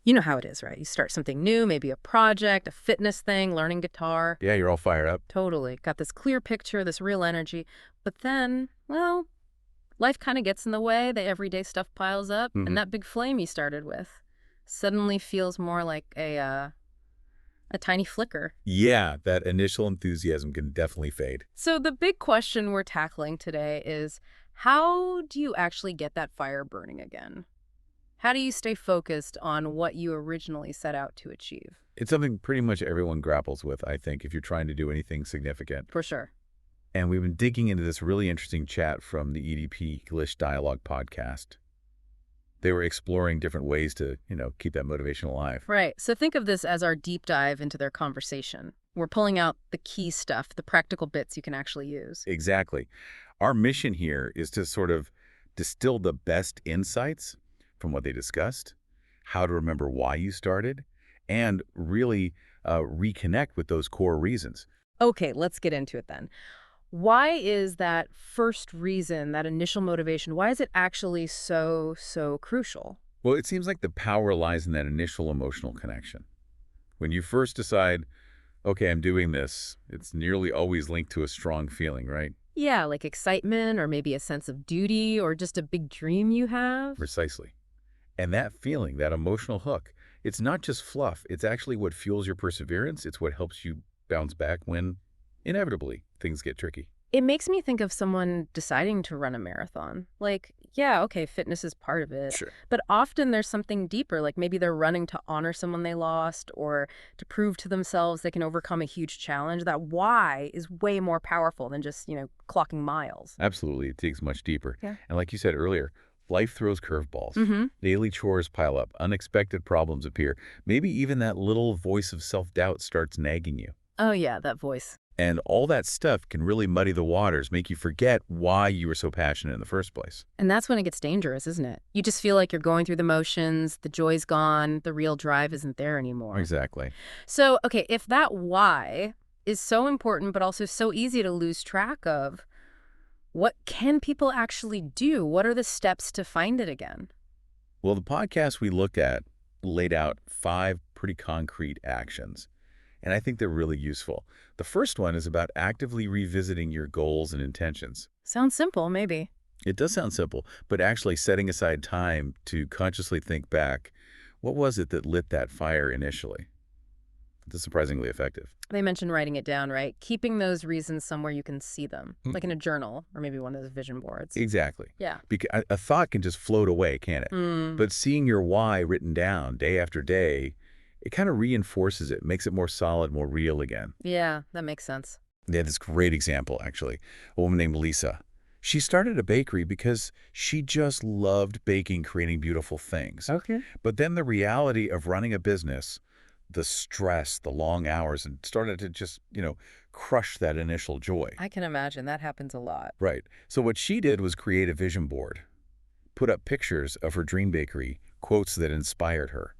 You know how it is, right? You start something new, maybe a project, a fitness thing, learning guitar. Yeah, you're all fired up. Totally. Got this clear picture, this real energy. But then, well, life kind of gets in the way. The everyday stuff piles up, and Hmm. that big flame you started with suddenly feels more like a tiny flicker. Yeah, that initial enthusiasm can definitely fade. So the big question we're tackling today is, how do you actually get that fire burning again? How do you stay focused on what you originally set out to achieve? It's something pretty much everyone grapples with, I think, if you're trying to do anything significant. For sure. And we've been digging into this really interesting chat from the EDP English Dialogue podcast. They were exploring different ways to, keep that motivation alive. Right. So think of this as our deep dive into their conversation. We're pulling out the key stuff, the practical bits you can actually use. Exactly. Our mission here is to sort of distill the best insights from what they discussed, how to remember why you started, and really reconnect with those core reasons. Okay, let's get into it then. Why is that first reason, that initial motivation, why is it actually so crucial? Well, it seems like the power lies in that initial emotional connection. When you first decide, okay, I'm doing this, it's nearly always linked to a strong feeling, right? Yeah, like excitement or maybe a sense of duty or just a big dream you have. Precisely. And that feeling, that emotional hook, it's not just fluff. It's actually what fuels your perseverance. It's what helps you bounce back when, inevitably, things get tricky. It makes me think of someone deciding to run a marathon. Like, yeah, okay, fitness is part of it, Sure. but often there's something deeper, like maybe they're running to honor someone they lost or to prove to themselves they can overcome a huge challenge. That why is way more powerful than just, clocking miles. Absolutely. It digs much deeper. Yeah. And like you said earlier, life throws curveballs. Mm-hmm. Daily chores pile up. Unexpected problems appear. Maybe even that little voice of self-doubt starts nagging you. Oh, yeah, that voice. And all that stuff can really muddy the waters, make you forget why you were so passionate in the first place. And that's when it gets dangerous, isn't it? You just feel like you're going through the motions, the joy's gone, the real drive isn't there anymore. Exactly. So, okay, if that why is so important but also so easy to lose track of, what can people actually do? What are the steps to find it again? Well, the podcast we looked at laid out 5 pretty concrete actions, and I think they're really useful. The first one is about actively revisiting your goals and intentions. Sounds simple, maybe. It does sound simple, but actually setting aside time to consciously think back, what was it that lit that fire initially? It's surprisingly effective. They mentioned writing it down, right? Keeping those reasons somewhere you can see them, Mm. like in a journal or maybe one of those vision boards. Exactly. Yeah. Because a thought can just float away, can't it? Mm, But seeing your why written down day after day, it kind of reinforces it, makes it more solid, more real again. yeah, that makes sense. They had this great example, actually. A woman named Lisa. She started a bakery because she just loved baking, creating beautiful things. Okay. But then the reality of running a business, the stress, the long hours, and started to just, crush that initial joy. I can imagine that happens a lot. Right. So what she did was create a vision board, put up pictures of her dream bakery, quotes that inspired her.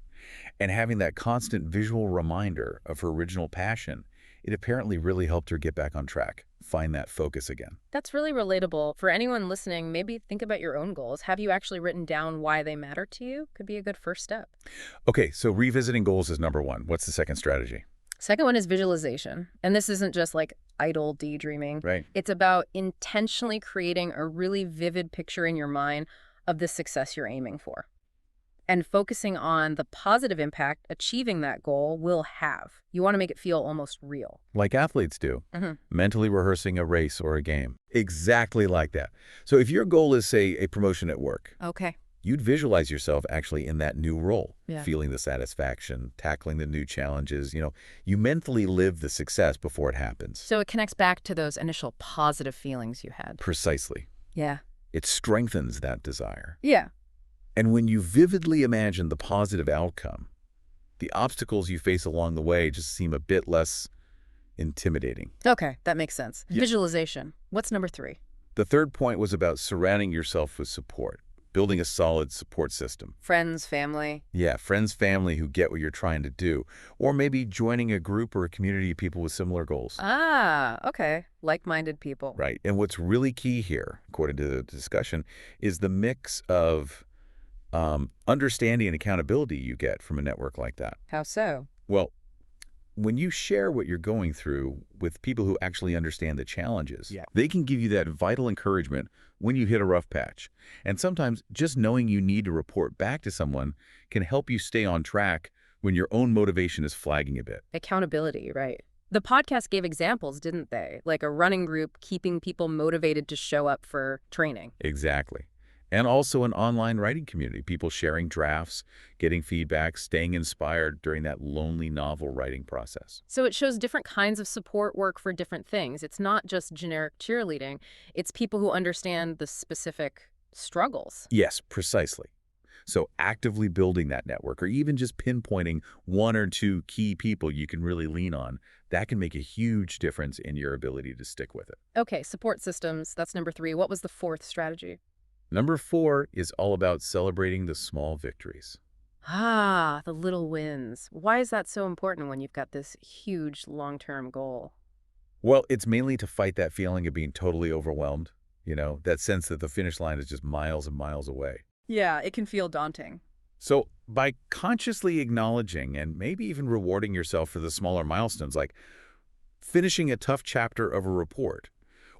And having that constant visual reminder of her original passion, it apparently really helped her get back on track, find that focus again. That's really relatable. For anyone listening, maybe think about your own goals. Have you actually written down why they matter to you? Could be a good first step. Okay, so revisiting goals is number one. What's the second strategy? Second one is visualization. And this isn't just like idle daydreaming. Right. It's about intentionally creating a really vivid picture in your mind of the success you're aiming for and focusing on the positive impact achieving that goal will have. You want to make it feel almost real. Like athletes do, Hmm. mentally rehearsing a race or a game. Exactly like that. So if your goal is, say, a promotion at work, Okay. you'd visualize yourself actually in that new role, Yeah. feeling the satisfaction, tackling the new challenges. You mentally live the success before it happens. So it connects back to those initial positive feelings you had. Precisely. Yeah. It strengthens that desire. Yeah. And when you vividly imagine the positive outcome, the obstacles you face along the way just seem a bit less intimidating. Okay, that makes sense. Yeah. Visualization. What's number 3? The third point was about surrounding yourself with support, building a solid support system. Friends, family. Yeah, friends, family who get what you're trying to do, or maybe joining a group or a community of people with similar goals. Ah, okay. Like-minded people. Right. And what's really key here, according to the discussion, is the mix of understanding and accountability you get from a network like that. How so? Well, when you share what you're going through with people who actually understand the challenges, Yeah. they can give you that vital encouragement when you hit a rough patch. And sometimes just knowing you need to report back to someone can help you stay on track when your own motivation is flagging a bit. Accountability, right. The podcast gave examples, didn't they? Like a running group keeping people motivated to show up for training. Exactly. And also an online writing community, people sharing drafts, getting feedback, staying inspired during that lonely novel writing process. So it shows different kinds of support work for different things. It's not just generic cheerleading. It's people who understand the specific struggles. Yes, precisely. So actively building that network or even just pinpointing one or two key people you can really lean on, that can make a huge difference in your ability to stick with it. Okay, support systems. That's number 3. What was the 4th strategy? Number 4 is all about celebrating the small victories. Ah, the little wins. Why is that so important when you've got this huge long-term goal? Well, it's mainly to fight that feeling of being totally overwhelmed, that sense that the finish line is just miles and miles away. Yeah, it can feel daunting. So by consciously acknowledging and maybe even rewarding yourself for the smaller milestones, like finishing a tough chapter of a report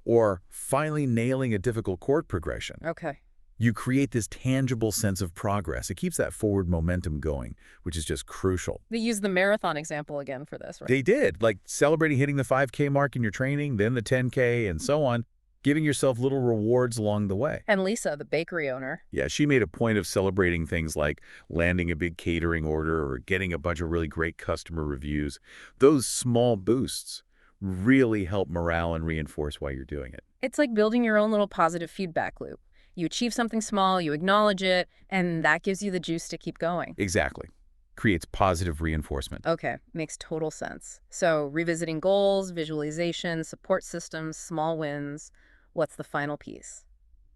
or finally nailing a difficult chord progression, Okay. you create this tangible sense of progress. It keeps that forward momentum going, which is just crucial. They use the marathon example again for this, right? They did, like celebrating hitting the 5K mark in your training, then the 10K, and so on, giving yourself little rewards along the way. And Lisa, the bakery owner. Yeah, she made a point of celebrating things like landing a big catering order or getting a bunch of really great customer reviews. Those small boosts really help morale and reinforce why you're doing it. It's like building your own little positive feedback loop. You achieve something small, you acknowledge it, and that gives you the juice to keep going. Exactly. Creates positive reinforcement. Okay, makes total sense. So revisiting goals, visualization, support systems, small wins. What's the final piece?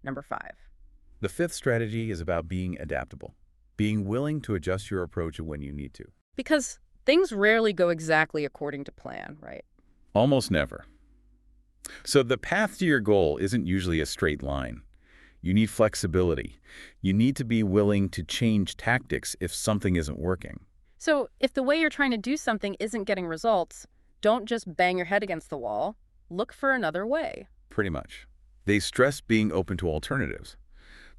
Number 5. The 5th strategy is about being adaptable, being willing to adjust your approach when you need to. Because things rarely go exactly according to plan, right? Almost never. So the path to your goal isn't usually a straight line. You need flexibility. You need to be willing to change tactics if something isn't working. So if the way you're trying to do something isn't getting results, don't just bang your head against the wall. Look for another way. Pretty much. They stress being open to alternatives.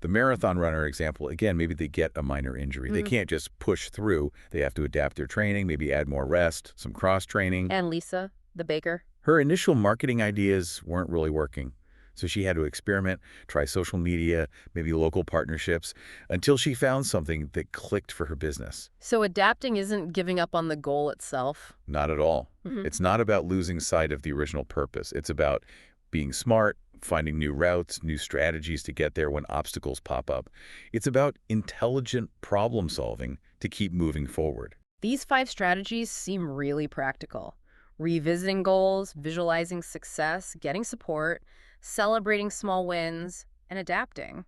The marathon runner example, again, maybe they get a minor injury. They can't just push through. They have to adapt their training, maybe add more rest, some cross-training. And Lisa, the baker. Her initial marketing ideas weren't really working. So she had to experiment, try social media, maybe local partnerships, until she found something that clicked for her business. So adapting isn't giving up on the goal itself. Not at all. It's not about losing sight of the original purpose. It's about being smart, finding new routes, new strategies to get there when obstacles pop up. It's about intelligent problem solving to keep moving forward. These 5 strategies seem really practical. Revisiting goals, visualizing success, getting support, celebrating small wins, and adapting.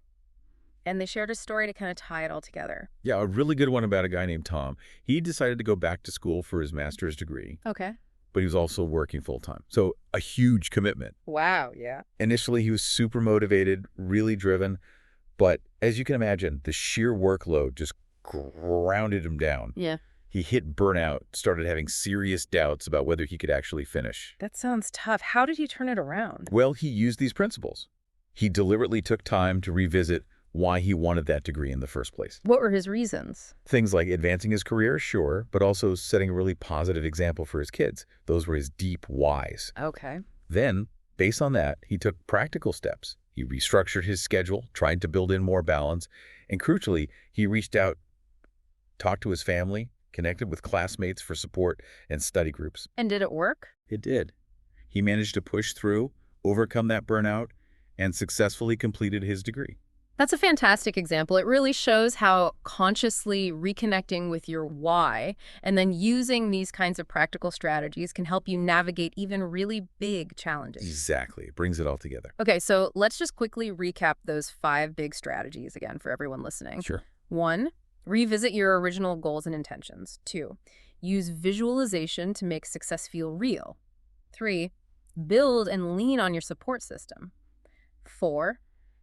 And they shared a story to kind of tie it all together. Yeah, a really good one about a guy named Tom. He decided to go back to school for his master's degree, Okay. but he was also working full-time. So a huge commitment. Wow, yeah. Initially, he was super motivated, really driven, but as you can imagine, the sheer workload just grounded him down. Yeah. He hit burnout, started having serious doubts about whether he could actually finish. That sounds tough. How did he turn it around? Well, he used these principles. He deliberately took time to revisit why he wanted that degree in the first place. What were his reasons? Things like advancing his career, sure, but also setting a really positive example for his kids. Those were his deep whys. Okay. Then, based on that, he took practical steps. He restructured his schedule, tried to build in more balance, and crucially, he reached out, talked to his family, connected with classmates for support and study groups. And did it work? It did. He managed to push through, overcome that burnout, and successfully completed his degree. That's a fantastic example. It really shows how consciously reconnecting with your why and then using these kinds of practical strategies can help you navigate even really big challenges. Exactly. It brings it all together. Okay, so let's just quickly recap those 5 big strategies again for everyone listening. Sure. 1, revisit your original goals and intentions. 2, use visualization to make success feel real. 3, build and lean on your support system. 4,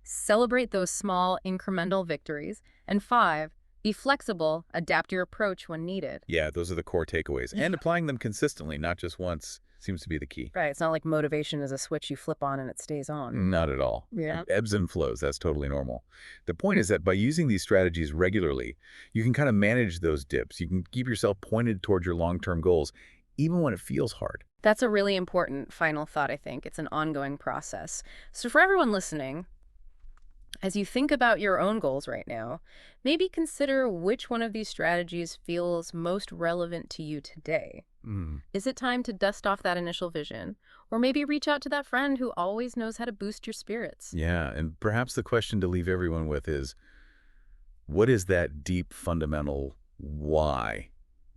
celebrate those small incremental victories. And 5, be flexible, adapt your approach when needed. Yeah, those are the core takeaways. And applying them consistently, not just once, seems to be the key. Right, it's not like motivation is a switch you flip on and it stays on. Not at all. Yeah. Ebbs and flows, that's totally normal. The point is that by using these strategies regularly, you can kind of manage those dips. You can keep yourself pointed toward your long-term goals, even when it feels hard. That's a really important final thought, I think. It's an ongoing process. So for everyone listening, as you think about your own goals right now, maybe consider which one of these strategies feels most relevant to you today. Mm. Is it time to dust off that initial vision? Or maybe reach out to that friend who always knows how to boost your spirits? Yeah, and perhaps the question to leave everyone with is, what is that deep, fundamental why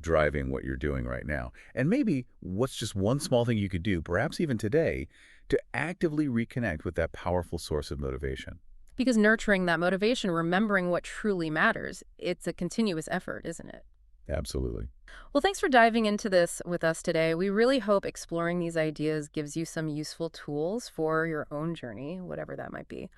driving what you're doing right now? And maybe what's just one small thing you could do, perhaps even today, to actively reconnect with that powerful source of motivation? Because nurturing that motivation, remembering what truly matters, it's a continuous effort, isn't it? Absolutely. Well, thanks for diving into this with us today. We really hope exploring these ideas gives you some useful tools for your own journey, whatever that might be.